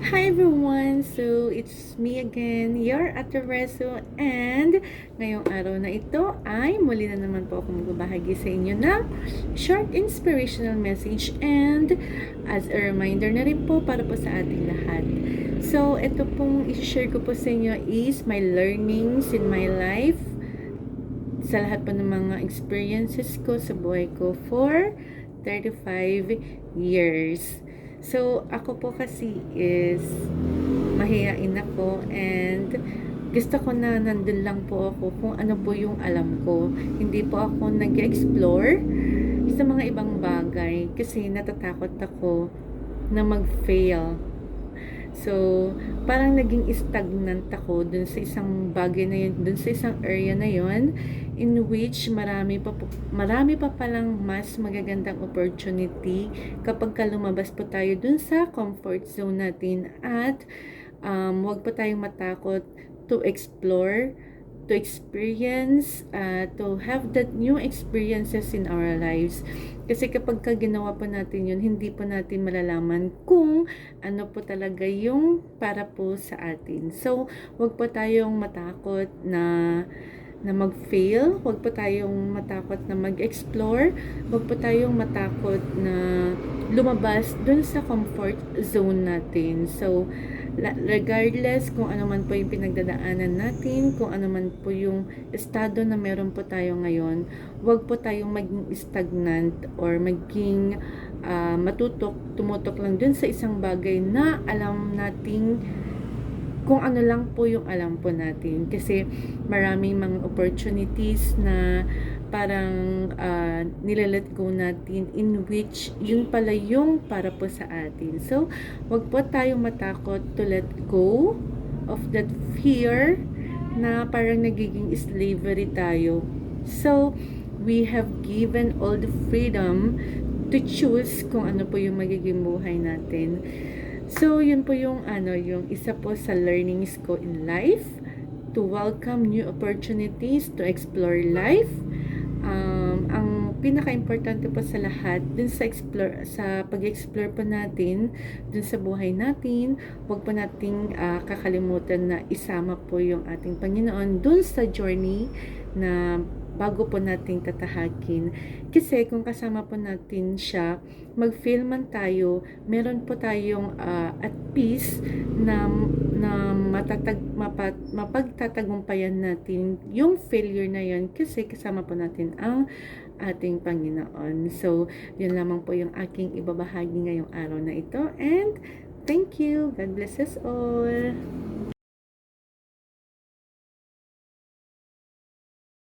Hi everyone! So, it's me again, your Ate Reso, and ngayong araw na ito ay muli na naman po ako magbabahagi sa inyo ng short inspirational message and as a reminder na rin po para po sa ating lahat. So, ito pong i-share ko po sa inyo is my learnings in my life sa lahat po ng mga experiences ko sa buhay ko for 35 years. So, ako po kasi is mahihain ako and gusto ko na nandun lang po ako kung ano po yung alam ko. Hindi po ako nag-explore sa mga ibang bagay kasi natatakot ako na mag-fail. So, parang naging stagnant ako dun sa isang bagay na yun, dun sa isang area na yun, in which marami pa palang mas magagandang opportunity kapag lumabas po tayo dun sa comfort zone natin at huwag po tayong matakot to explore, to experience, to have that new experiences in our lives. Kasi kapag ginawa po natin yun, hindi po natin malalaman kung ano po talaga yung para po sa atin. So, wag po tayong matakot na mag-fail, wag po tayong matakot na mag-explore, wag po tayong matakot na lumabas dun sa comfort zone natin. So, regardless kung ano man po yung pinagdadaanan natin, kung ano man po yung estado na meron po tayo ngayon, wag po tayong maging stagnant or maging tumutok lang dun sa isang bagay na alam nating kung ano lang po yung alam po natin. Kasi maraming mga opportunities na parang nilalet go natin in which yun pala yung para po sa atin. So, wag po tayong matakot to let go of that fear na parang nagiging slavery tayo. So, we have given all the freedom to choose kung ano po yung magiging buhay natin. So, yun po yung yung isa po sa learnings ko in life, to welcome new opportunities, to explore life. Ang pinaka-importante po sa lahat, sa pag-explore po natin, dun sa buhay natin, huwag po nating kakalimutan na isama po yung ating Panginoon dun sa journey na bago po nating tatahakin. Kasi kung kasama po natin siya, mag-feel man tayo, meron po tayong at peace na mapagtatagumpayan natin yung failure na yun kasi kasama po natin ang ating Panginoon. So, yun lamang po yung aking ibabahagi ngayong araw na ito and thank you. God bless us all.